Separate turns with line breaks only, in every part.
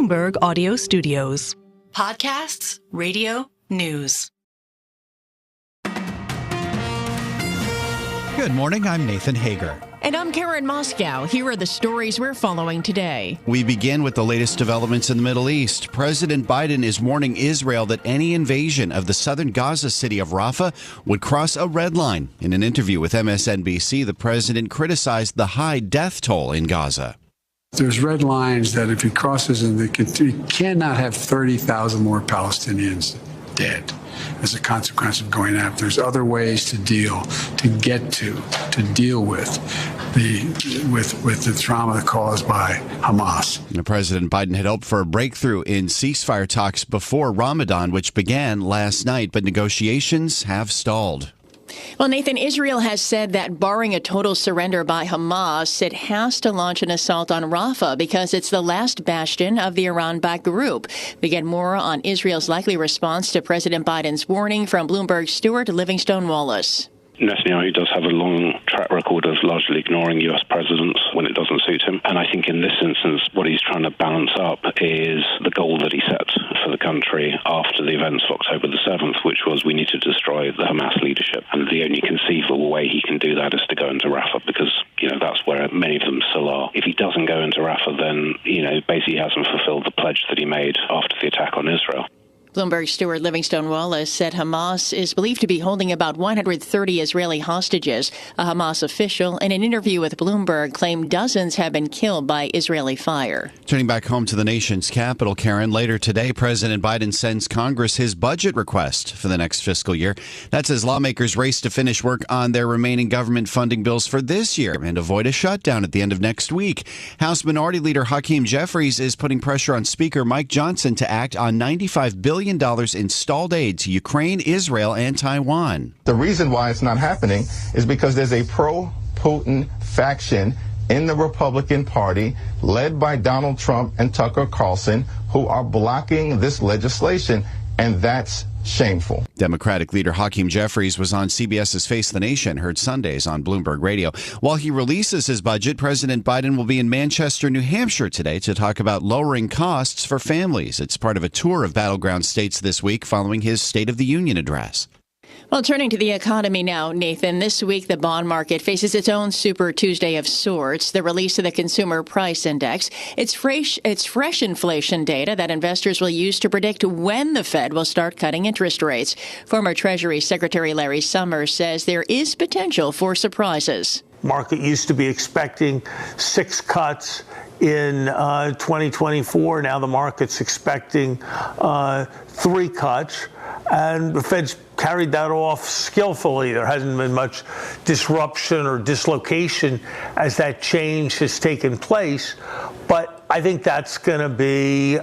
Bloomberg Audio Studios.
Podcasts, radio, news.
Good morning, I'm Nathan Hager.
And I'm Karen Moscow. Here are the stories we're following today.
We begin with the latest developments in the Middle East. President Biden is warning Israel that any invasion of the southern Gaza city of Rafah would cross a red line. In an interview with MSNBC, the president criticized the high death toll in Gaza.
There's red lines that if he crosses, and he cannot have 30,000 more Palestinians dead as a consequence of going after. There's other ways to deal with the trauma caused by Hamas.
President Biden had hoped for a breakthrough in ceasefire talks before Ramadan, which began last night, but negotiations have stalled.
Well, Nathan, Israel has said that barring a total surrender by Hamas, it has to launch an assault on Rafah because it's the last bastion of the Iran-backed group. We get more on Israel's likely response to President Biden's warning from Bloomberg's Stuart Livingstone Wallace.
Netanyahu does have a long track record of largely ignoring U.S. presidents when it doesn't suit him. And I think in this instance, what he's trying to balance up is the goal that he set for the country after the events of October the 7th, which was we need to destroy the Hamas leadership. And the only conceivable way he can do that is to go into Rafah because, that's where many of them still are. If he doesn't go into Rafah, then, basically he hasn't fulfilled the pledge that he made after the attack on Israel.
Bloomberg's Stuart Livingstone Wallace said Hamas is believed to be holding about 130 Israeli hostages. A Hamas official, in an interview with Bloomberg, claimed dozens have been killed by Israeli fire.
Turning back home to the nation's capital, Karen, later today, President Biden sends Congress his budget request for the next fiscal year. That's as lawmakers race to finish work on their remaining government funding bills for this year and avoid a shutdown at the end of next week. House Minority Leader Hakeem Jeffries is putting pressure on Speaker Mike Johnson to act on $95 billion in stalled aid to Ukraine, Israel, and Taiwan.
The reason why it's not happening is because there's a pro-Putin faction in the Republican Party led by Donald Trump and Tucker Carlson who are blocking this legislation, and that's shameful.
Democratic leader Hakeem Jeffries was on CBS's Face the Nation, heard Sundays on Bloomberg Radio. While he releases his budget, President Biden will be in Manchester, New Hampshire today to talk about lowering costs for families. It's part of a tour of battleground states this week following his State of the Union address.
Well, turning to the economy now, Nathan, this week the bond market faces its own Super Tuesday of sorts, the release of the Consumer Price Index. It's fresh inflation data that investors will use to predict when the Fed will start cutting interest rates. Former Treasury Secretary Larry Summers says there is potential for surprises.
Market used to be expecting 6 cuts in 2024. Now the market's expecting 3 cuts. And the Fed's carried that off skillfully. There hasn't been much disruption or dislocation as that change has taken place. But I think that's going to be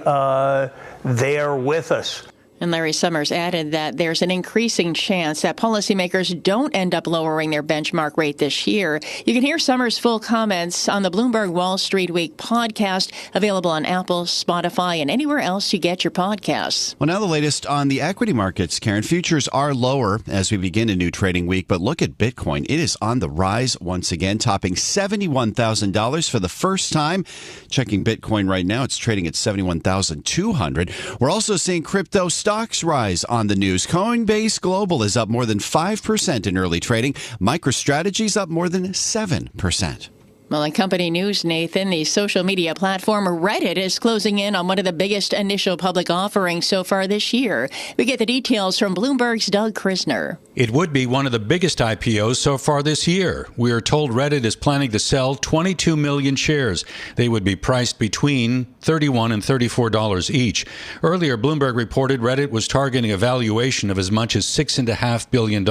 there with us.
And Larry Summers added that there's an increasing chance that policymakers don't end up lowering their benchmark rate this year. You can hear Summers' full comments on the Bloomberg Wall Street Week podcast, available on Apple, Spotify, and anywhere else you get your podcasts.
Well, now the latest on the equity markets, Karen. Futures are lower as we begin a new trading week, but look at Bitcoin. It is on the rise once again, topping $71,000 for the first time. Checking Bitcoin right now, it's trading at $71,200. We're also seeing crypto stocks rise on the news. Coinbase Global is up more than 5% in early trading. MicroStrategy's up more than 7%.
Well, in company news, Nathan, the social media platform Reddit is closing in on one of the biggest initial public offerings so far this year. We get the details from Bloomberg's Doug Krisner.
It would be one of the biggest IPOs so far this year. We are told Reddit is planning to sell 22 million shares. They would be priced between $31 and $34 each. Earlier, Bloomberg reported Reddit was targeting a valuation of as much as $6.5 billion.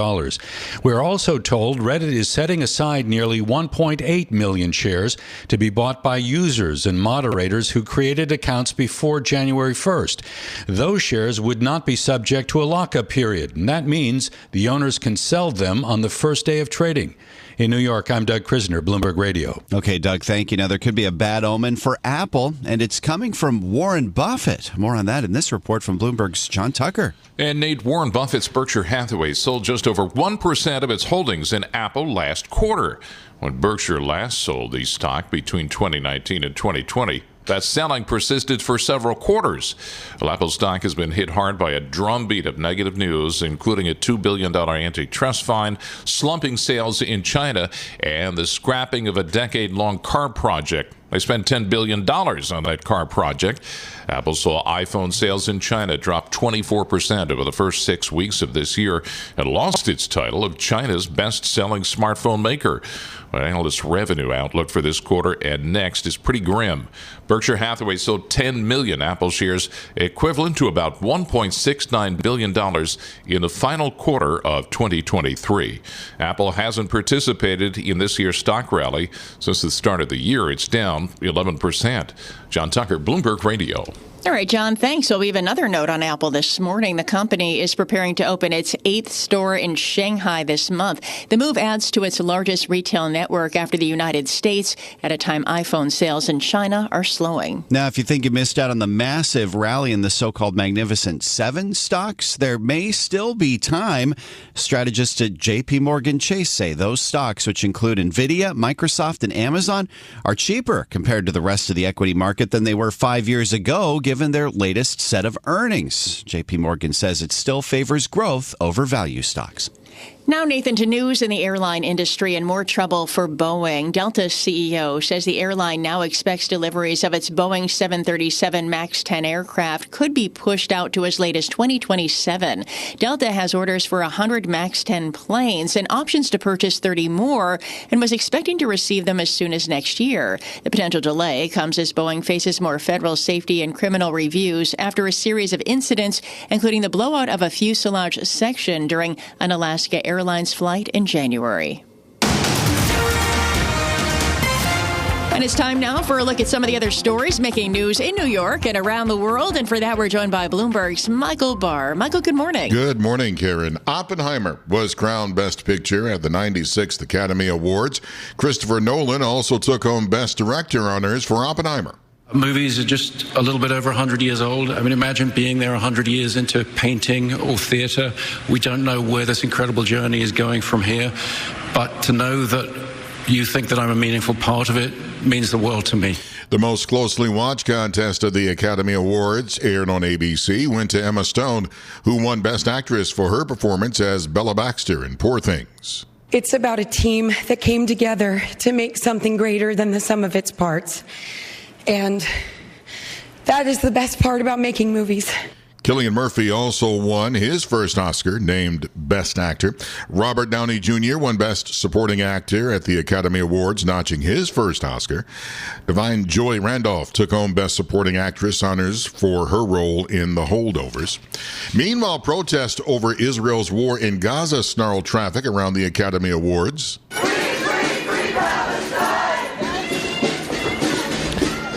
We're also told Reddit is setting aside nearly 1.8 million shares to be bought by users and moderators who created accounts before January 1st. Those shares would not be subject to a lockup period, and that means the owners can sell them on the first day of trading. In New York, I'm Doug Krisner, Bloomberg Radio.
Okay, Doug, thank you. Now, there could be a bad omen for Apple, and it's coming from Warren Buffett. More on that in this report from Bloomberg's John Tucker.
And Nate, Warren Buffett's Berkshire Hathaway sold just over 1% of its holdings in Apple last quarter. When Berkshire last sold the stock between 2019 and 2020, That selling persisted for several quarters. Well, Apple stock has been hit hard by a drumbeat of negative news, including a $2 billion antitrust fine, slumping sales in China, and the scrapping of a decade-long car project. They spent $10 billion on that car project. Apple saw iPhone sales in China drop 24% over the first 6 weeks of this year and lost its title of China's best-selling smartphone maker. Well, analysts' revenue outlook for this quarter and next is pretty grim. Berkshire Hathaway sold 10 million Apple shares, equivalent to about $1.69 billion in the final quarter of 2023. Apple hasn't participated in this year's stock rally. Since the start of the year, it's down 11%. John Tucker, Bloomberg Radio.
All right, John, thanks. So we have another note on Apple this morning. The company is preparing to open its 8th store in Shanghai this month. The move adds to its largest retail network after the United States at a time iPhone sales in China are slowing.
Now, if you think you missed out on the massive rally in the so-called Magnificent Seven stocks, there may still be time. Strategists at J.P. Morgan Chase say those stocks, which include Nvidia, Microsoft, and Amazon, are cheaper compared to the rest of the equity market than they were 5 years ago, given their latest set of earnings. J.P. Morgan says it still favors growth over value stocks.
Now, Nathan, to news in the airline industry and more trouble for Boeing. Delta's CEO says the airline now expects deliveries of its Boeing 737 MAX 10 aircraft could be pushed out to as late as 2027. Delta has orders for 100 MAX 10 planes and options to purchase 30 more and was expecting to receive them as soon as next year. The potential delay comes as Boeing faces more federal safety and criminal reviews after a series of incidents, including the blowout of a fuselage section during an Alaska Airlines flight in January. And it's time now for a look at some of the other stories making news in New York and around the world. And for that, we're joined by Bloomberg's Michael Barr. Michael, good morning.
Good morning, Karen. Oppenheimer was crowned Best Picture at the 96th Academy Awards. Christopher Nolan also took home Best Director honors for Oppenheimer.
Movies are just a little bit over 100 years old. I mean, imagine being there 100 years into painting or theater. We don't know where this incredible journey is going from here, but to know that you think that I'm a meaningful part of it means the world to me.
The most closely watched contest of the Academy Awards, aired on ABC, went to Emma Stone, who won Best Actress for her performance as Bella Baxter in Poor Things.
It's about a team that came together to make something greater than the sum of its parts. And that is the best part about making movies.
Cillian Murphy also won his first Oscar, named Best Actor. Robert Downey Jr. won Best Supporting Actor at the Academy Awards, notching his first Oscar. Divine Joy Randolph took home Best Supporting Actress honors for her role in The Holdovers. Meanwhile, protests over Israel's war in Gaza snarled traffic around the Academy Awards.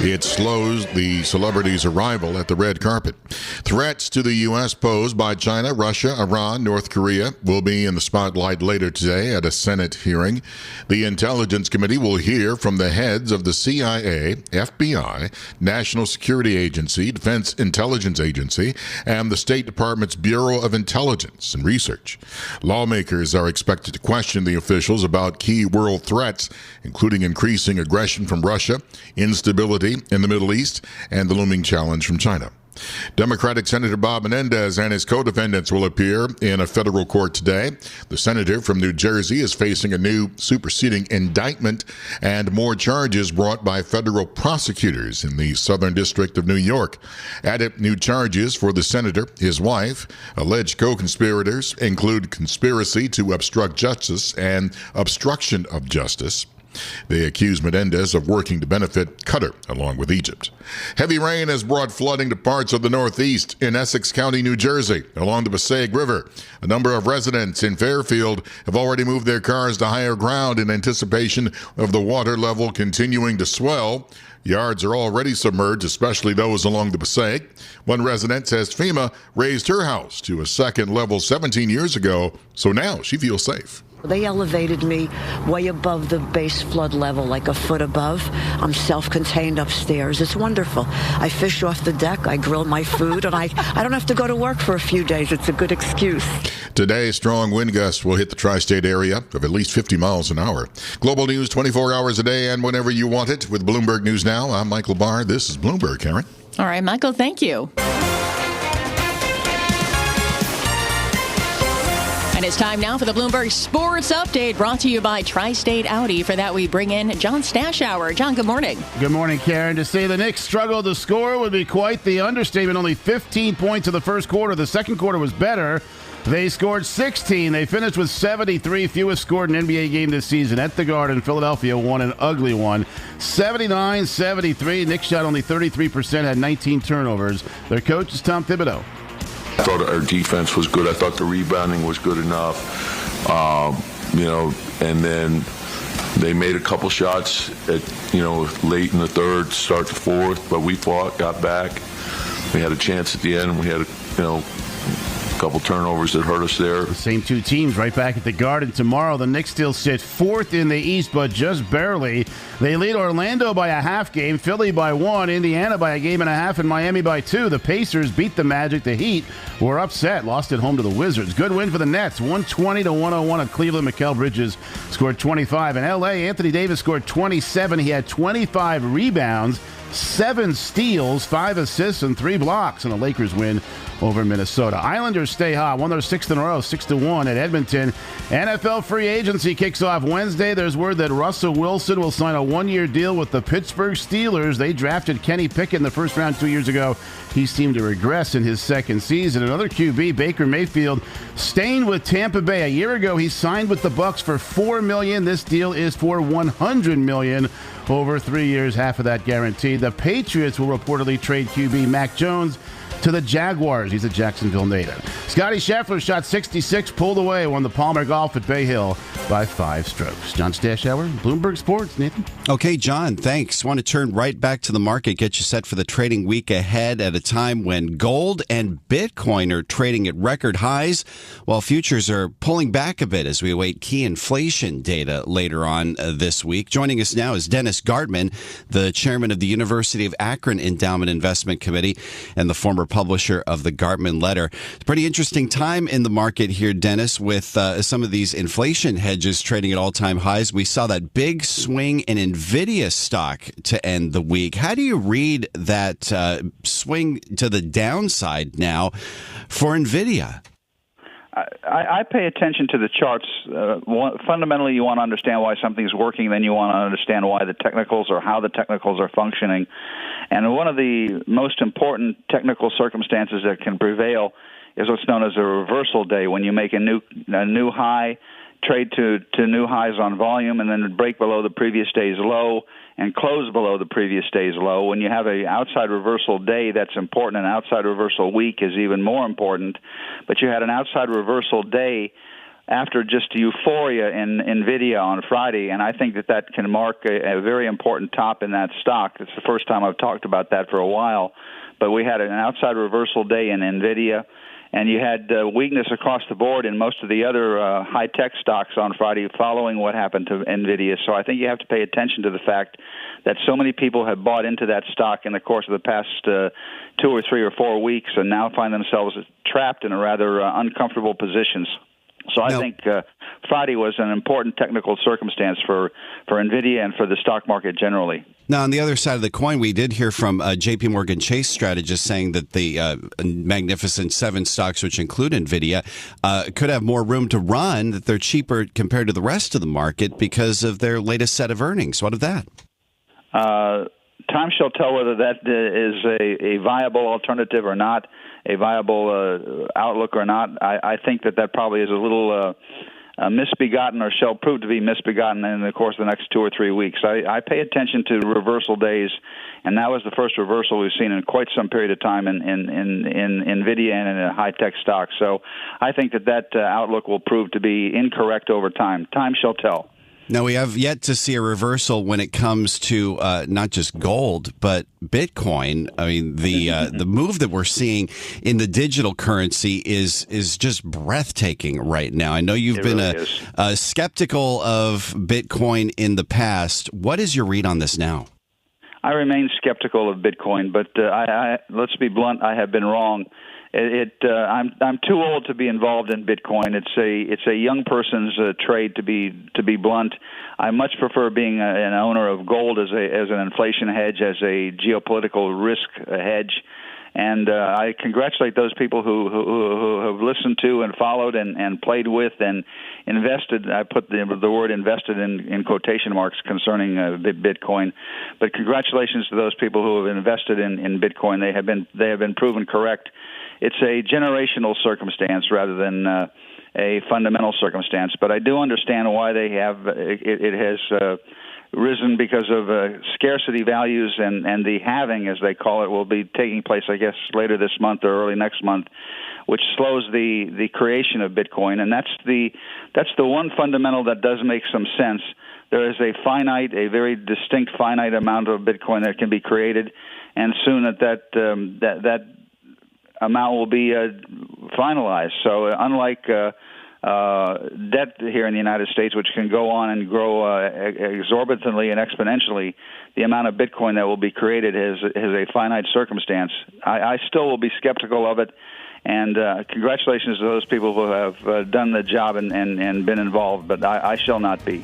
It slows the celebrities' arrival at the red carpet. Threats to the U.S. posed by China, Russia, Iran, North Korea will be in the spotlight later today at a Senate hearing. The Intelligence Committee will hear from the heads of the CIA, FBI, National Security Agency, Defense Intelligence Agency, and the State Department's Bureau of Intelligence and Research. Lawmakers are expected to question the officials about key world threats, including increasing aggression from Russia, instability in the Middle East, and the looming challenge from China. Democratic Senator Bob Menendez and his co-defendants will appear in a federal court today. The senator from New Jersey is facing a new superseding indictment and more charges brought by federal prosecutors in the Southern District of New York. Added new charges for the senator, his wife. Alleged co-conspirators include conspiracy to obstruct justice and obstruction of justice. They accuse Menendez of working to benefit Qatar, along with Egypt. Heavy rain has brought flooding to parts of the Northeast in Essex County, New Jersey, along the Passaic River. A number of residents in Fairfield have already moved their cars to higher ground in anticipation of the water level continuing to swell. Yards are already submerged, especially those along the Passaic. One resident says FEMA raised her house to a second level 17 years ago, so now she feels safe.
They elevated me way above the base flood level, like a foot above. I'm self-contained upstairs. It's wonderful. I fish off the deck, I grill my food, and I don't have to go to work for a few days. It's a good excuse.
Today, strong wind gusts will hit the tri-state area of at least 50 miles an hour. Global news 24 hours a day and whenever you want it with Bloomberg News Now. I'm Michael Barr. This is Bloomberg, Karen.
All right, Michael, thank you. And it's time now for the Bloomberg Sports Update, brought to you by Tri-State Audi. For that, we bring in John Stashower. John, good morning.
Good morning, Karen. To say the Knicks struggled to score would be quite the understatement. Only 15 points in the first quarter. The second quarter was better. They scored 16. They finished with 73, fewest scored in an NBA game this season at the Garden. Philadelphia won an ugly one, 79-73. Knicks shot only 33%, had 19 turnovers. Their coach is Tom Thibodeau.
I thought our defense was good. I thought the rebounding was good enough. And then they made a couple shots at, late in the third, start the fourth, but we fought, got back. We had a chance at the end. We had a couple turnovers that hurt us there.
The same two teams right back at the Garden tomorrow. The Knicks still sit fourth in the East, but just barely. They lead Orlando by a half game, Philly by 1, Indiana by a game and a half, and Miami by 2. The Pacers beat the Magic. The Heat were upset, lost at home to the Wizards. Good win for the Nets, 120-101 at Cleveland. Mikal Bridges scored 25. In L.A., Anthony Davis scored 27. He had 25 rebounds, 7 steals, 5 assists, and 3 blocks in a Lakers win over Minnesota. Islanders stay hot, won their 6th in a row, 6-1 at Edmonton. NFL free agency kicks off Wednesday. There's word that Russell Wilson will sign a 1-year deal with the Pittsburgh Steelers. They drafted Kenny Pickett in the first round 2 years ago. He seemed to regress in his second season. Another QB, Baker Mayfield, staying with Tampa Bay. A year ago, he signed with the Bucs for $4 million. This deal is for $100 million over 3 years, half of that guaranteed. The Patriots will reportedly trade QB Mac Jones to the Jaguars. He's a Jacksonville native. Scotty Scheffler shot 66, pulled away, won the Palmer Golf at Bay Hill by 5 strokes. John Stashower, Bloomberg Sports. Nathan?
Okay, John, thanks. Want to turn right back to the market, get you set for the trading week ahead at a time when gold and Bitcoin are trading at record highs, while futures are pulling back a bit as we await key inflation data later on this week. Joining us now is Dennis Gartman, the chairman of the University of Akron Endowment Investment Committee and the former publisher of the Gartman Letter. It's a pretty interesting time in the market here, Dennis, with some of these inflation hedges trading at all-time highs. We saw that big swing in NVIDIA stock to end the week. How do you read that swing to the downside now for NVIDIA?
I pay attention to the charts. Fundamentally, you want to understand why something's working, then you want to understand why the technicals or how the technicals are functioning. And one of the most important technical circumstances that can prevail is what's known as a reversal day, when you make a new high, trade to new highs on volume, and then break below the previous day's low and close below the previous day's low. When you have an outside reversal day, that's important. An outside reversal week is even more important. But you had an outside reversal day after just euphoria in NVIDIA on Friday, and I think that can mark a very important top in that stock. It's the first time I've talked about that for a while. But we had an outside reversal day in NVIDIA, and you had weakness across the board in most of the other high-tech stocks on Friday following what happened to NVIDIA. So I think you have to pay attention to the fact that so many people have bought into that stock in the course of the past 2 or 3 or 4 weeks and now find themselves trapped in a rather uncomfortable positions. So I think Friday was an important technical circumstance for NVIDIA and for the stock market generally.
Now, on the other side of the coin, we did hear from J.P. Morgan Chase strategist saying that the Magnificent 7 stocks, which include NVIDIA, could have more room to run, that they're cheaper compared to the rest of the market because of their latest set of earnings. What of that?
Time shall tell whether that is a viable alternative or not, a viable outlook or not. I think that probably is a little misbegotten, or shall prove to be misbegotten in the course of the next 2 or 3 weeks. I pay attention to reversal days, and that was the first reversal we've seen in quite some period of time in NVIDIA and in high-tech stocks. So I think that outlook will prove to be incorrect over time. Time shall tell.
Now, we have yet to see a reversal when it comes to not just gold, but Bitcoin. I mean, the move that we're seeing in the digital currency is just breathtaking right now. I know you've been skeptical of Bitcoin in the past. What is your read on this now?
I remain skeptical of Bitcoin, but let's be blunt, I have been wrong. I'm too old to be involved in Bitcoin. It's a young person's trade, to be blunt. I much prefer being an owner of gold as an inflation hedge, as a geopolitical risk hedge. And I congratulate those people who have listened to and followed and played with and invested. I put the word invested in quotation marks concerning Bitcoin. But congratulations to those people who have invested in Bitcoin. They have been proven correct. It's a generational circumstance rather than a fundamental circumstance. But I do understand why they have it has risen, because of scarcity values, and the halving, as they call it, will be taking place, I guess, later this month or early next month, which slows the creation of Bitcoin. And that's the one fundamental that does make some sense. There is a very distinct finite amount of Bitcoin that can be created, and soon that amount will be finalized. So unlike debt here in the United States, which can go on and grow exorbitantly and exponentially, the amount of Bitcoin that will be created is a finite circumstance. I still will be skeptical of it, and congratulations to those people who have done the job and been involved, but I shall not be.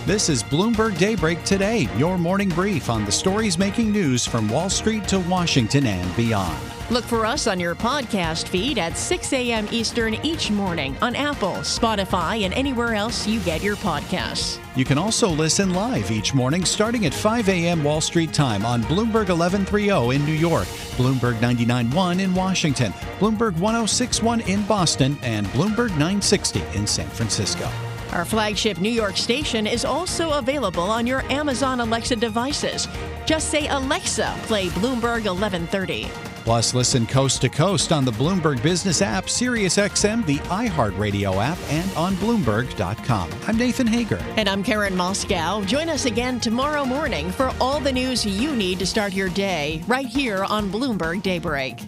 This is Bloomberg Daybreak Today, your morning brief on the stories making news from Wall Street to Washington and beyond.
Look for us on your podcast feed at 6 a.m. Eastern each morning on Apple, Spotify, and anywhere else you get your podcasts.
You can also listen live each morning starting at 5 a.m. Wall Street time on Bloomberg 1130 in New York, Bloomberg 99.1 in Washington, Bloomberg 106.1 in Boston, and Bloomberg 960 in San Francisco.
Our flagship New York station is also available on your Amazon Alexa devices. Just say, Alexa, play Bloomberg 1130.
Plus, listen coast to coast on the Bloomberg Business app, SiriusXM, the iHeartRadio app, and on Bloomberg.com. I'm Nathan Hager.
And I'm Karen Moscow. Join us again tomorrow morning for all the news you need to start your day right here on Bloomberg Daybreak.